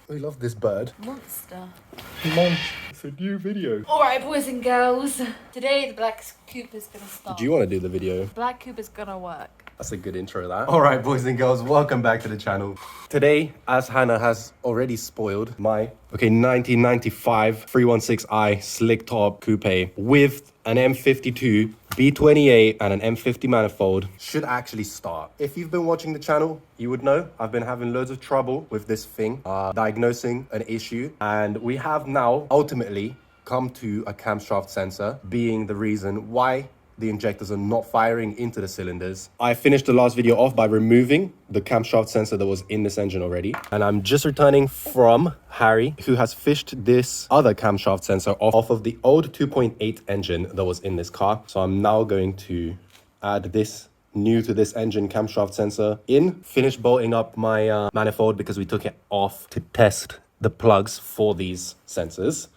We love this bird. Monster. Mom, it's a new video. Alright, boys and girls. Today the black coupe is gonna start. Do you want to do the video? Black coupe is gonna work. That's a good intro, that. All right, boys and girls, welcome back to the channel. Today, as Hannah has already spoiled, my 1995 316i slick top coupe with an M52, B28 and an M50 manifold should actually start. If you've been watching the channel, you would know I've been having loads of trouble with this thing, diagnosing an issue, and we have now ultimately come to a camshaft sensor being the reason why the injectors are not firing into the cylinders. I finished the last video off by removing the camshaft sensor that was in this engine already. And I'm just returning from Harry, who has fished this other camshaft sensor off of the old 2.8 engine that was in this car. So I'm now going to add this new to this engine camshaft sensor in, finish bolting up my manifold because we took it off to test the plugs for these sensors.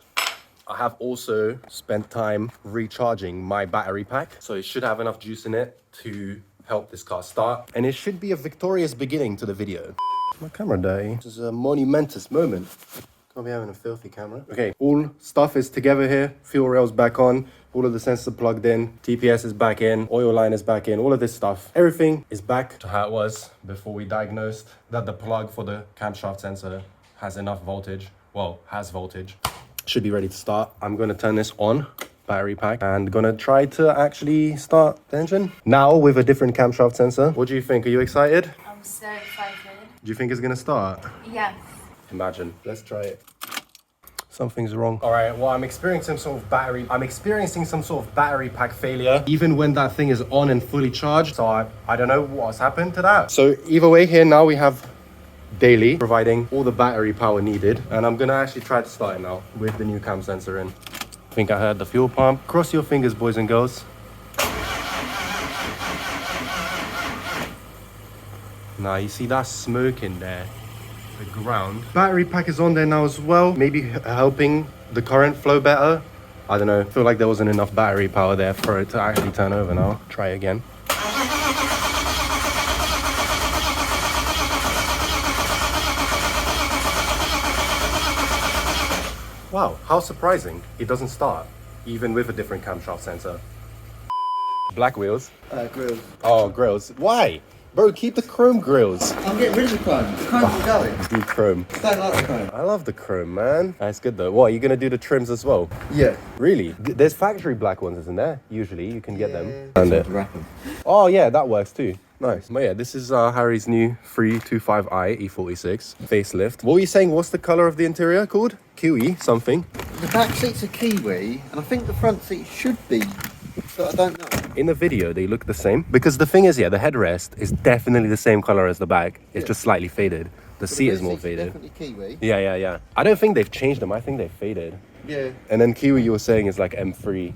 I have also spent time recharging my battery pack, so it should have enough juice in it to help this car start. And it should be a victorious beginning to the video. My camera dirty. This is a monumentous moment. Can't be having a filthy camera. Okay, all stuff is together here. Fuel rails back on. All of the sensors plugged in. TPS is back in. Oil line is back in. All of this stuff. Everything is back to how it was before we diagnosed that the plug for the camshaft sensor has enough voltage. Well, has voltage. Should be ready to start. I'm going to turn this on, battery pack, and going to try to actually start the engine. Now with a different camshaft sensor. What do you think? Are you excited? I'm so excited. Do you think it's going to start? Yes. Imagine. Let's try it. Something's wrong. All right, well, I'm experiencing some sort of battery pack failure, even when that thing is on and fully charged. So I don't know what's happened to that. So either way, here now we have daily, providing all the battery power needed, and I'm gonna actually try to start it now with the new cam sensor in. I think I heard the fuel pump. Cross your fingers, boys and girls. Now you see that smoke in there, the ground. Battery pack is on there now as well, maybe helping the current flow better. I don't know, I feel like there wasn't enough battery power there for it to actually turn over now. Try again. Wow, how surprising. It doesn't start, even with a different camshaft sensor. Black wheels? Grills. Oh, grills. Why? Bro, keep the chrome grills. I'm getting rid of the chrome. The chrome's going. Do chrome. I don't like the chrome. I love the chrome, man. That's good though. What, are you going to do the trims as well? Yeah. Really? There's factory black ones, isn't there? Usually, you can get them. And To wrap them. Oh, yeah, that works too. Nice. But yeah, this is Harry's new 325i E36 facelift. What were you saying? What's the color of the interior called? Kiwi something. The back seat's a kiwi, and I think the front seat should be, but I don't know. In the video, they look the same. Because the thing is, yeah, the headrest is definitely the same color as the back. It's just slightly faded. The seat is more faded. Definitely kiwi. Yeah. I don't think they've changed them. I think they've faded. Yeah. And then Kiwi, you were saying, is like M3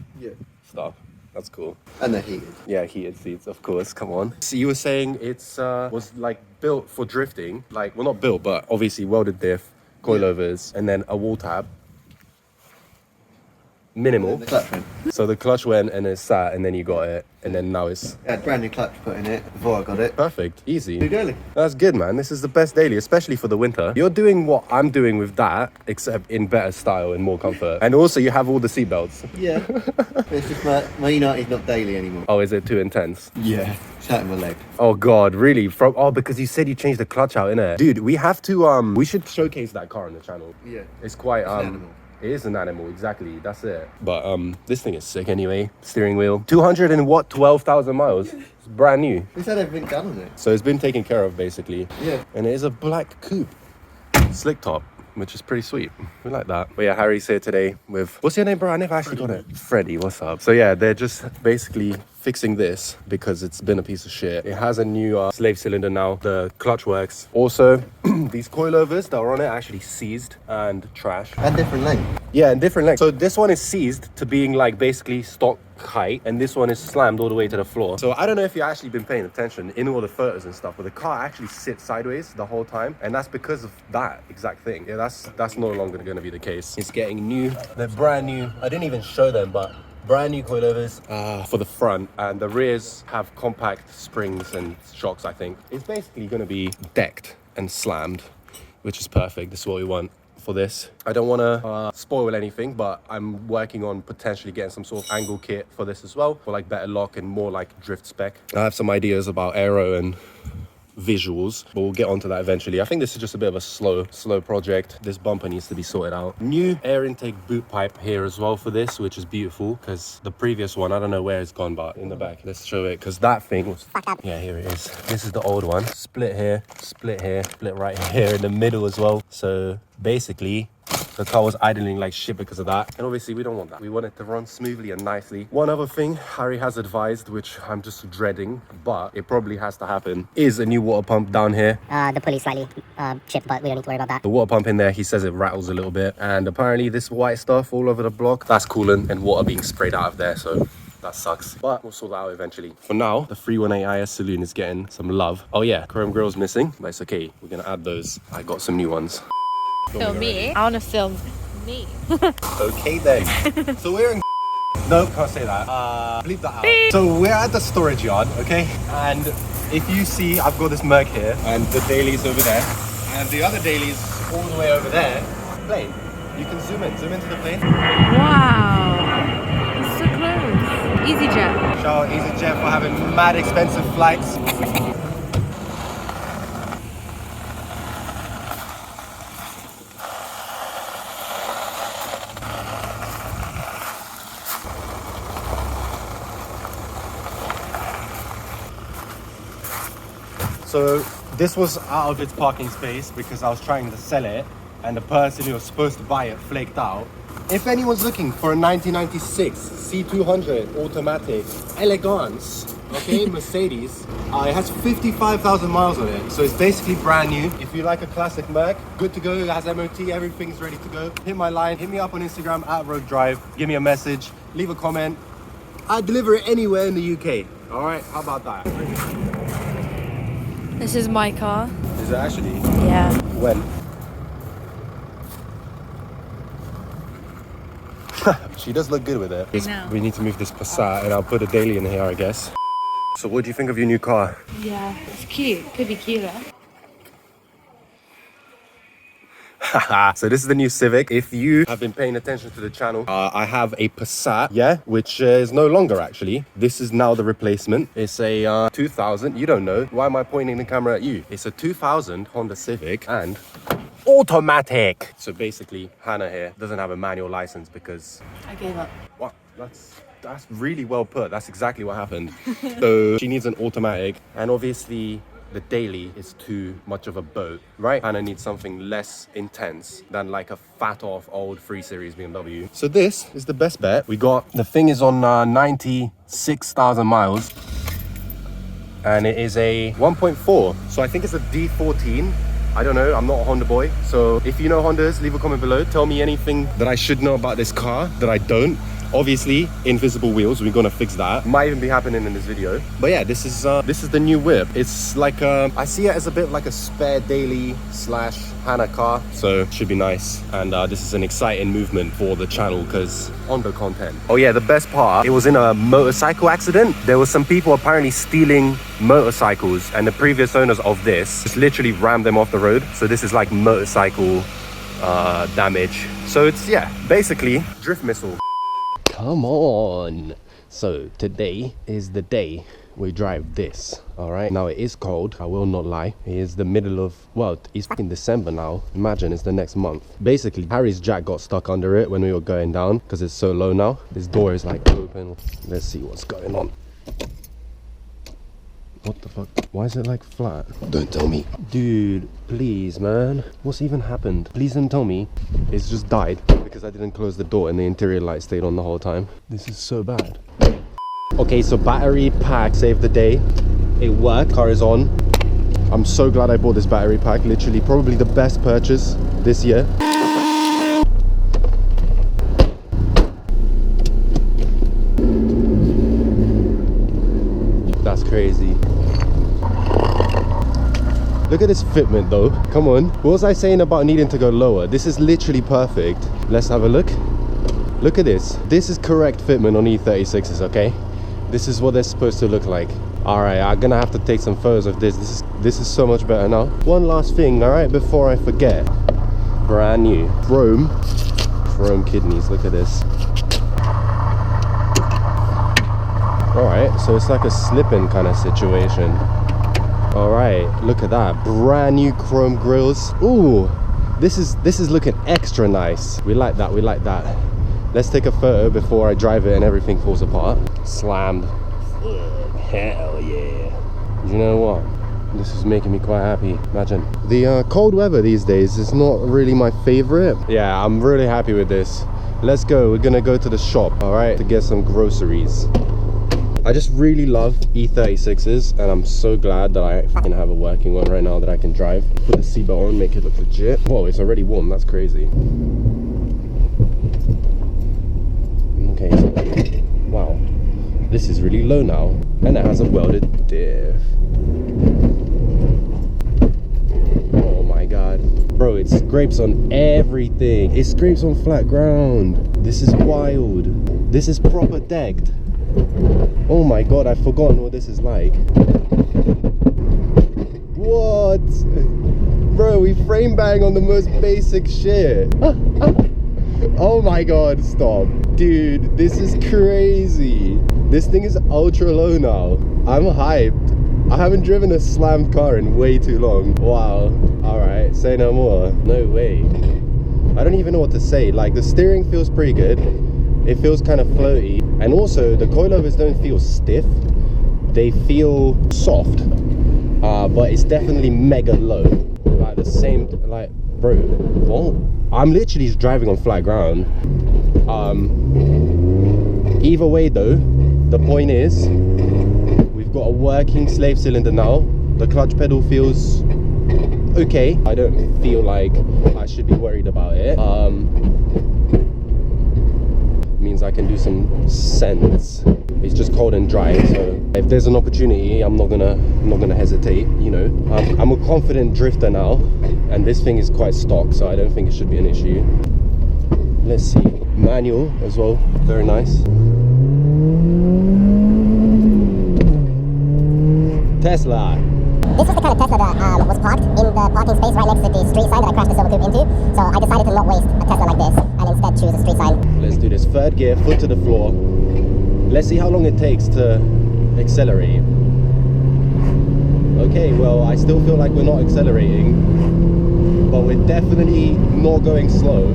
stuff. That's cool. And they're heated. Yeah, heated seats, of course. Come on. So you were saying it's was like built for drifting. Like, well, not built, but obviously welded diff, coilovers, and then a wall tab. Minimal. The clutch went. So the clutch went and it sat, and then you got it, and then now it's I had brand new clutch put in it before I got it. perfect. Easy. New daily. That's good, man. This is the best daily, especially for the winter. You're doing what I'm doing with that, except in better style and more comfort. And also, you have all the seatbelts. Yeah. It's just my United's not daily anymore. Oh, is it too intense? Yeah. It's hurting my leg. Oh God, really? Because you said you changed the clutch out, innit? Dude, we have to we should showcase that car on the channel. Yeah. It's quite It's an animal. It is an animal, exactly. That's it. But this thing is sick anyway. Steering wheel, 12,000 miles. It's brand new. We've had everything done on it. So it's been taken care of basically. Yeah. And it is a black coupe, slick top, which is pretty sweet. We like that. But yeah, Harry's here today with, what's your name, bro? I never actually got it. Freddie, what's up? So yeah, they're just basically fixing this because it's been a piece of shit. It has a new slave cylinder now. The clutch works. Also, these coilovers that are on it are actually seized and trash. And different length. Yeah, and different lengths. So this one is seized to being like basically stock height, and this one is slammed all the way to the floor. So I don't know if you've actually been paying attention in all the photos and stuff, but the car actually sits sideways the whole time, and that's because of that exact thing. Yeah, that's no longer going to be the case. It's getting new. They're brand new. I didn't even show them, but brand new coilovers for the front, and the rears have compact springs and shocks. I think it's basically going to be decked and slammed which is perfect. This is what we want for this. I don't want to spoil anything, but I'm working on potentially getting some sort of angle kit for this as well, for like better lock and more like drift spec. I have some ideas about aero and visuals, but we'll get onto that eventually. I think this is just a bit of a slow project. This bumper needs to be sorted out. New air intake boot pipe here as well for this, which is beautiful, because the previous one, I don't know where it's gone, but in the back, let's show it, because that thing was fucked up. Yeah, here it is. This is the old one. Split here, split right here in the middle as well. So basically the car was idling like shit because of that, and obviously we don't want that. We want it to run smoothly and nicely. One other thing Harry has advised, which I'm just dreading, but it probably has to happen, is a new water pump down here. The pulley's slightly chipped, but we don't need to worry about that. The water pump in there, he says it rattles a little bit, and apparently this white stuff all over the block, that's coolant and water being sprayed out of there, so that sucks, but we'll sort that out eventually. For now, the 318 IS saloon is getting some love. Oh yeah, chrome grille's missing, but it's okay, we're gonna add those. I got some new ones. Film me. I want to film me. Okay then. So we're in. No, can't say that. Bleep that out. Beep. So we're at the storage yard, okay? And if you see, I've got this Merc here, and the dailies over there, and the other dailies all the way over there. Plane. You can zoom into the plane. Wow. It's so close. EasyJet. Shout out EasyJet for having mad expensive flights. So this was out of its parking space because I was trying to sell it, and the person who was supposed to buy it flaked out. If anyone's looking for a 1996 C200 automatic elegance, okay, Mercedes, it has 55,000 miles on it, so it's basically brand new. If you like a classic Merc, good to go. It has MOT, everything's ready to go. Hit my line, hit me up on Instagram at Road Drive, give me a message, leave a comment. I deliver it anywhere in the UK. All right, how about that? This is my car. Is it actually? Yeah. When? She does look good with it. know. We need to move this Passat, and I'll put a daily in here, I guess. So what do you think of your new car? Yeah, it's cute. Could be cuter. So this is the new Civic. If you have been paying attention to the channel, I have a Passat, yeah, which is no longer actually. This is now the replacement. It's a 2000, you don't know. Why am I pointing the camera at you? It's a 2000 Honda Civic and automatic. So basically, Hannah here doesn't have a manual license because... I gave up. What? That's really well put. That's exactly what happened. So she needs an automatic, and obviously the daily is too much of a boat, right? Hannah needs something less intense than like a fat off old 3 Series BMW. So this is the best bet. We got, the thing is on 96,000 miles, and it is a 1.4. So I think it's a D14. I don't know, I'm not a Honda boy. So if you know Hondas, leave a comment below. Tell me anything that I should know about this car that I don't. Obviously, invisible wheels, we're gonna fix that. Might even be happening in this video. But yeah, this is the new whip. It's like I see it as a bit like a spare daily slash Hannah car. So it should be nice. And this is an exciting movement for the channel because Honda content. Oh yeah, the best part, it was in a motorcycle accident. There was some people apparently stealing motorcycles, and the previous owners of this just literally rammed them off the road. So this is like motorcycle damage. So it's, yeah, basically drift missile. Come on. So today is the day we drive this. All right, now it is cold, I will not lie. It is the middle of, well, it's fucking December now. Imagine it's the next month. Basically, Harry's jack got stuck under it when we were going down because it's so low now. This door is like open. Let's see what's going on. What the fuck? Why is it like flat? Don't tell me. Dude, please, man. What's even happened? Please don't tell me it's just died because I didn't close the door and the interior light stayed on the whole time. This is so bad. Okay, so battery pack saved the day. It worked, car is on. I'm so glad I bought this battery pack. Literally probably the best purchase this year. That's crazy. Look at this fitment though. Come on. What was I saying about needing to go lower? This is literally perfect. Let's have a look. Look at this. This is correct fitment on E36s, okay? This is what they're supposed to look like. All right, I'm gonna have to take some photos of this. This is so much better now. One last thing, all right, before I forget. Brand new chrome kidneys. Look at this. All right, so it's like a slip-in kind of situation. All right, look at that, brand new chrome grills. Ooh, this is looking extra nice. We like that, we like that. Let's take a photo before I drive it and everything falls apart. Slammed. Hell yeah. You know what? This is making me quite happy. Imagine. The cold weather these days is not really my favorite. Yeah, I'm really happy with this. Let's go. We're gonna go to the shop, all right, to get some groceries. I just really love E36s, and I'm so glad that I fucking have a working one right now that I can drive. Put the seatbelt on, make it look legit. Whoa, it's already warm. That's crazy. Okay, so, wow. This is really low now, and it has a welded diff. Oh my god. Bro, it scrapes on everything. It scrapes on flat ground. This is wild. This is proper decked. Oh my god, I've forgotten what this is like. What? Bro, we frame bang on the most basic shit. Oh my god, stop. Dude, this is crazy. This thing is ultra low now. I'm hyped. I haven't driven a slammed car in way too long. Wow. Alright, say no more. No way. I don't even know what to say. Like, the steering feels pretty good. It feels kind of floaty. And also, the coilovers don't feel stiff. They feel soft. But it's definitely mega low. Like the same, like, bro, what? I'm literally just driving on flat ground. Either way though, the point is, we've got a working slave cylinder now. The clutch pedal feels okay. I don't feel like I should be worried about it. Means I can do some sense. It's just cold and dry, so if there's an opportunity, I'm not gonna hesitate, you know. I'm a confident drifter now, and this thing is quite stock, so I don't think it should be an issue. Let's see. Manual as well, very nice. Tesla. This was the kind of Tesla that was parked in the parking space right next to the street sign that I crashed the Silver Coupe into. So I decided to not waste a Tesla like this and instead choose a street sign. Let's do this. Third gear, foot to the floor. Let's see how long it takes to accelerate. Okay, well, I still feel like we're not accelerating, but we're definitely not going slow.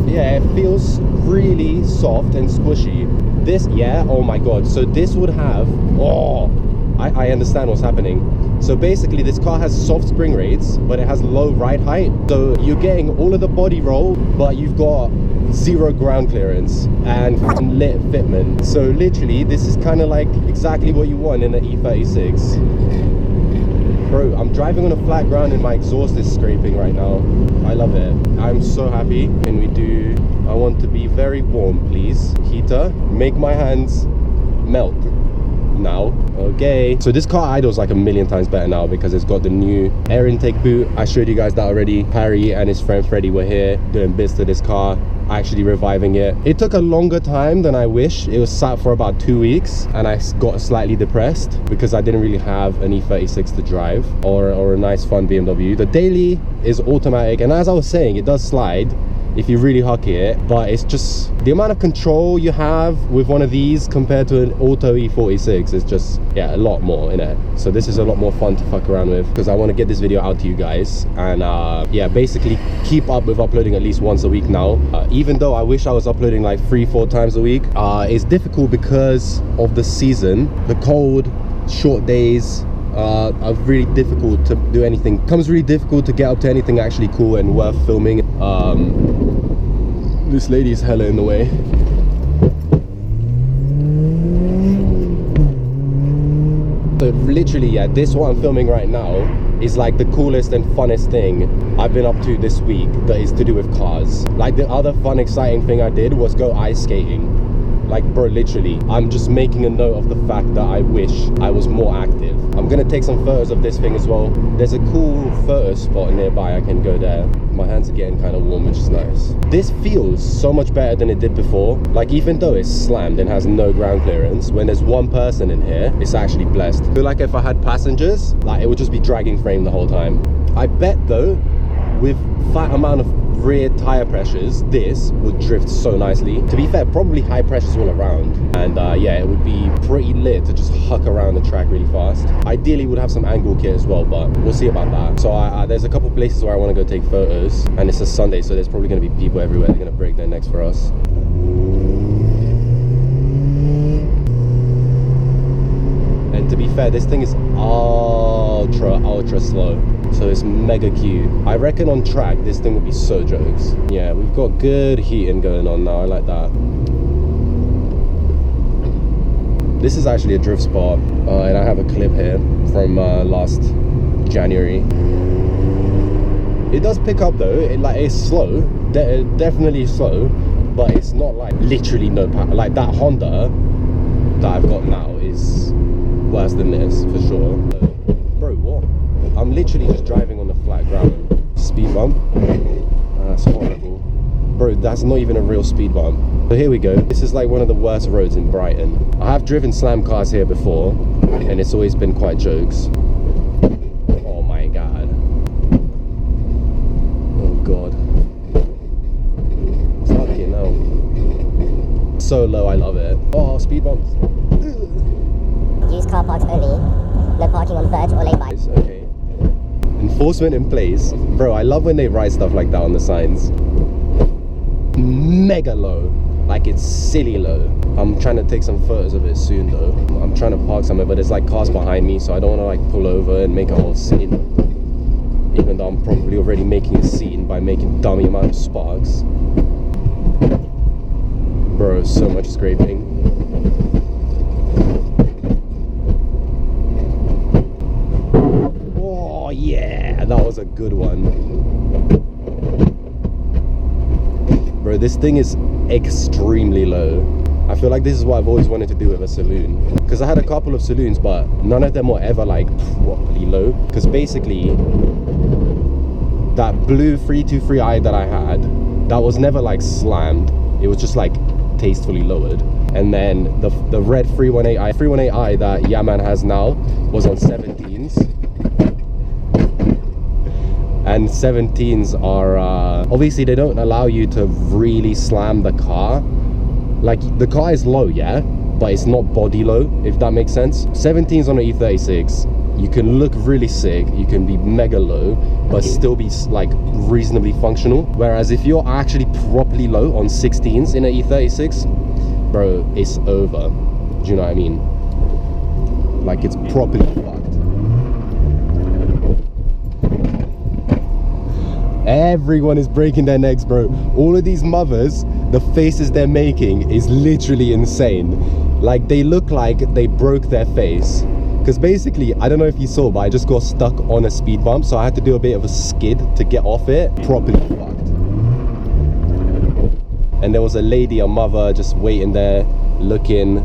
Yeah, it feels really soft and squishy. This, yeah, oh my god, so this would have, oh, I understand what's happening. So basically this car has soft spring rates, but it has low ride height. So you're getting all of the body roll, but you've got zero ground clearance and lit fitment. So literally this is kind of like exactly what you want in an E36. Bro, I'm driving on a flat ground and my exhaust is scraping right now. I love it. I'm so happy. Can we do, I want to be very warm, please. Heater, make my hands melt now. Okay, so this car idles like a million times better now because it's got the new air intake boot. I showed you guys that already. Harry and his friend Freddie were here doing bits to this car, actually reviving it. It took a longer time than I wish. It was sat for about 2 weeks and I got slightly depressed because I didn't really have an E36 to drive or a nice fun BMW. The daily is automatic, and as I was saying, it does slide if you really huck it, but it's just the amount of control you have with one of these compared to an auto E46 is just, yeah, a lot more in it. So this is a lot more fun to fuck around with because I want to get this video out to you guys and yeah, basically keep up with uploading at least once a week now. Even though I wish I was uploading like 3-4 times a week, it's difficult because of the season. The cold, short days are really difficult to do anything. It becomes really difficult to get up to anything actually cool and worth filming. This lady's hella in the way. So literally, yeah, this what I'm filming right now is like the coolest and funnest thing I've been up to this week that is to do with cars. Like the other fun, exciting thing I did was go ice skating. Like, bro, literally, I'm just making a note of the fact that I wish I was more active. I'm gonna take some photos of this thing as well. There's a cool photo spot nearby. I can go there. My hands are getting kind of warm, which is nice. This feels so much better than it did before. Like, even though it's slammed and has no ground clearance, when there's one person in here, it's actually blessed. I feel like if I had passengers, like, it would just be dragging frame the whole time. I bet though, with that amount of rear tire pressures, this would drift so nicely. To be fair, probably high pressures all around, and yeah, it would be pretty lit to just huck around the track really fast. Ideally would have some angle kit as well, but we'll see about that. So there's a couple places where I want to go take photos, and it's a Sunday, so there's probably going to be people everywhere. They're going to break their necks for us. And to be fair, this thing is ultra slow, so it's mega cute. I reckon on track this thing would be so jokes. Yeah, we've got good heating going on now. I like that. This is actually a drift spot, and I have a clip here from last January. It does pick up though. It's slow, definitely slow, but it's not like literally no power. Like that Honda that I've got now is worse than this for sure. Bro, what? I'm literally just driving on the flat ground. Speed bump. That's horrible. Bro, that's not even a real speed bump. So here we go. This is like one of the worst roads in Brighton. I have driven slam cars here before, and it's always been quite jokes. Oh my god. Oh god. Fucking hell. So low, I love it. Oh, speed bumps. Use car parks only. No parking on verge or lay-by. Okay. Enforcement in place. Bro, I love when they write stuff like that on the signs. Mega low. Like, it's silly low. I'm trying to take some photos of it soon though. I'm trying to park somewhere, but there's like cars behind me, so I don't want to like pull over and make a whole scene. Even though I'm probably already making a scene by making dummy amount of sparks. Bro, so much scraping. Oh yeah, that was a good one. Bro, this thing is extremely low. I feel like this is what I've always wanted to do with a saloon, because I had a couple of saloons, but none of them were ever like properly low. Because basically that blue 323i that I had, that was never like slammed, it was just like tastefully lowered. And then the red 318i that Yaman has now was on 17s. And 17s are obviously they don't allow you to really slam the car. Like, the car is low, yeah, but it's not body low, if that makes sense. 17s on an E36, you can look really sick, you can be mega low, but still be like reasonably functional. Whereas if you're actually properly low on 16s in an E36, bro, it's over. Do you know what I mean? Like, it's properly fucked. Everyone is breaking their necks, bro. All of these mothers, the faces they're making is literally insane. Like, they look like they broke their face. Because basically, I don't know if you saw, but I just got stuck on a speed bump, so I had to do a bit of a skid to get off it. Properly fucked. And there was a lady, a mother, just waiting there, looking,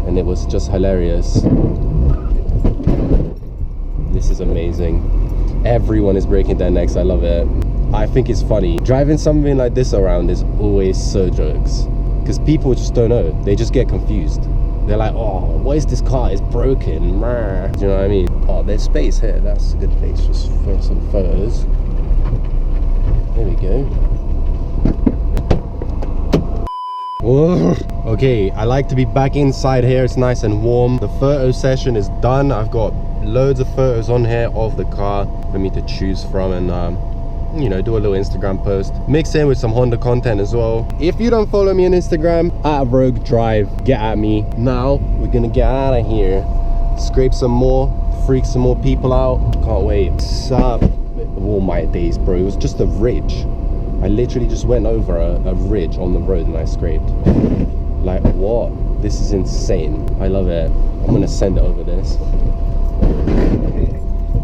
and it was just hilarious. This is amazing. Everyone is breaking their necks. I love it. I think it's funny. Driving something like this around is always so jokes, because people just don't know. They just get confused. They're like, oh, what is this car? It's broken. Do you know what I mean? Oh, there's space here. That's a good place just for some photos. There we go. Whoa. Okay, I like to be back inside here. It's nice and warm. The photo session is done. I've got loads of photos on here of the car for me to choose from, and you know, do a little Instagram post, mix in with some Honda content as well. If you don't follow me on Instagram, at Rogue Drive, get at me. Now we're gonna get out of here, scrape some more, freak some more people out. Can't wait. Sup? Oh my days, bro, it was just a ridge. I literally just went over a ridge on the road and I scraped. Like, what? This is insane. I love it. I'm gonna send it over this.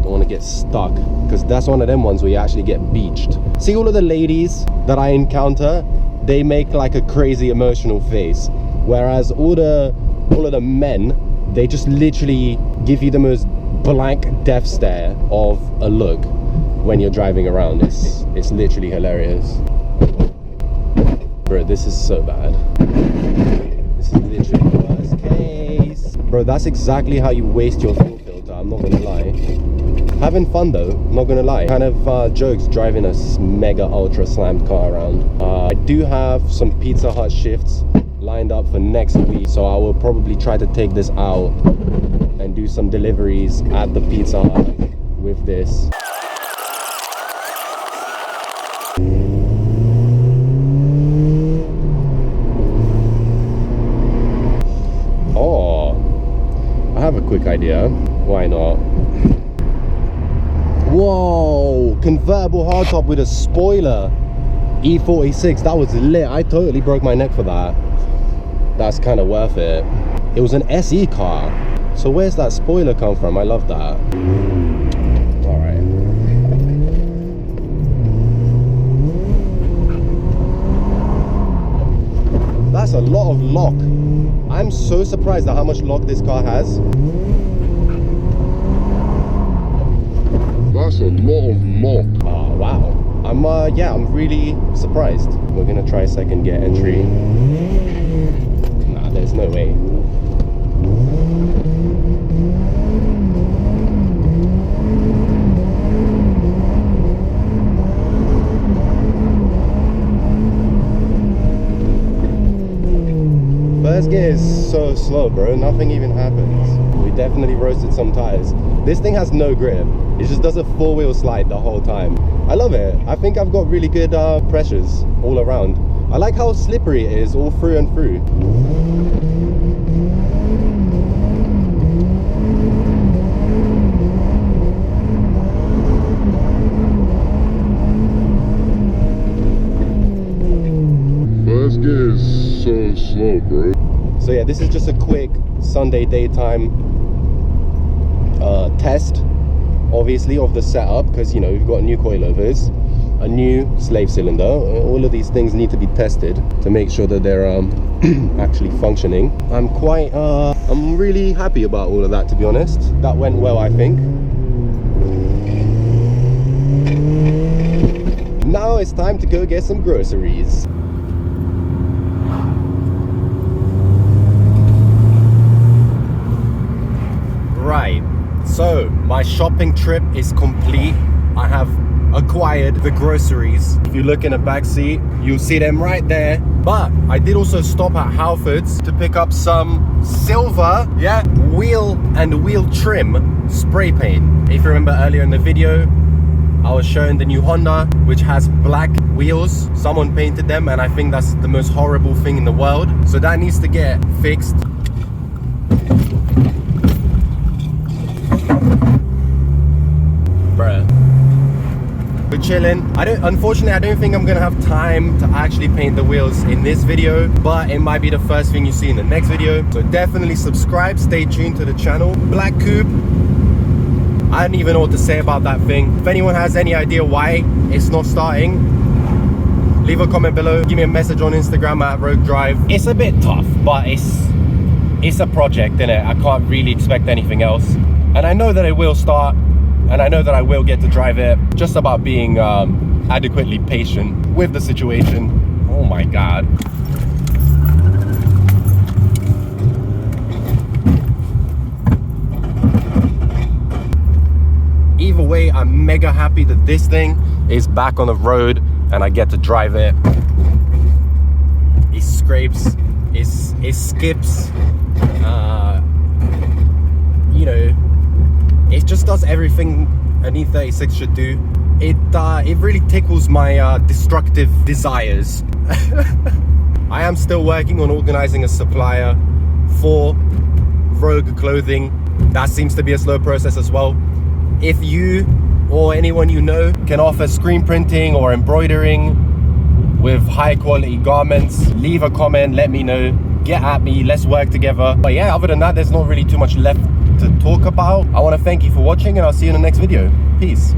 Don't want to get stuck, because that's one of them ones where you actually get beached. See, all of the ladies that I encounter, they make like a crazy emotional face. Whereas all of the men, they just literally give you the most blank death stare of a look when you're driving around. It's literally hilarious. Bro, this is so bad. This is literally the worst case. Bro, that's exactly how you waste your fuel filter, I'm not gonna lie. Having fun though, not gonna lie. Kind of jokes driving a mega ultra slammed car around. I do have some Pizza Hut shifts lined up for next week, so I will probably try to take this out and do some deliveries at the Pizza Hut with this. Oh, I have a quick idea. Why not? Whoa, convertible hardtop with a spoiler. E36, that was lit. I totally broke my neck for that. That's kind of worth it. It was an SE car. So where's that spoiler come from? I love that. All right. That's a lot of lock. I'm so surprised at how much lock this car has. That's a lot of lock. Oh, wow. I'm really surprised. We're gonna try second gear entry. Nah, there's no way. First gear is so slow, bro. Nothing even happens. We definitely roasted some tires. This thing has no grip. It just does a four-wheel slide the whole time. I love it. I think I've got really good pressures all around. I like how slippery it is all through and through. First gear is so slow, bro. So yeah, this is just a quick Sunday daytime test, obviously, of the setup, because you know we've got new coilovers, a new slave cylinder. All of these things need to be tested to make sure that they're actually functioning. I'm really happy about all of that, to be honest. That went well, I think. Now it's time to go get some groceries. Right, so my shopping trip is complete. I have acquired the groceries. If you look in the back seat, you'll see them right there. But I did also stop at Halfords to pick up some silver, yeah, wheel and wheel trim spray paint. If you remember earlier in the video, I was showing the new Honda, which has black wheels. Someone painted them, and I think that's the most horrible thing in the world. So that needs to get fixed. Bruh. We're chilling. Unfortunately, I don't think I'm gonna have time to actually paint the wheels in this video, but it might be the first thing you see in the next video. So definitely subscribe, stay tuned to the channel. Black coupe. I don't even know what to say about that thing. If anyone has any idea why it's not starting, leave a comment below. Give me a message on Instagram at Rogue Drive. It's a bit tough, but it's a project, innit? I can't really expect anything else. And I know that it will start, and I know that I will get to drive it. Just about being adequately patient with the situation. Oh my God. Either way, I'm mega happy that this thing is back on the road and I get to drive it. It scrapes, it skips, you know, it just does everything an E36 should do. It really tickles my destructive desires. I am still working on organizing a supplier for Rogue clothing. That seems to be a slow process as well. If you or anyone you know can offer screen printing or embroidering with high quality garments, leave a comment, let me know, get at me, let's work together. But yeah, other than that, there's not really too much left to talk about. I want to thank you for watching, and I'll see you in the next video. Peace.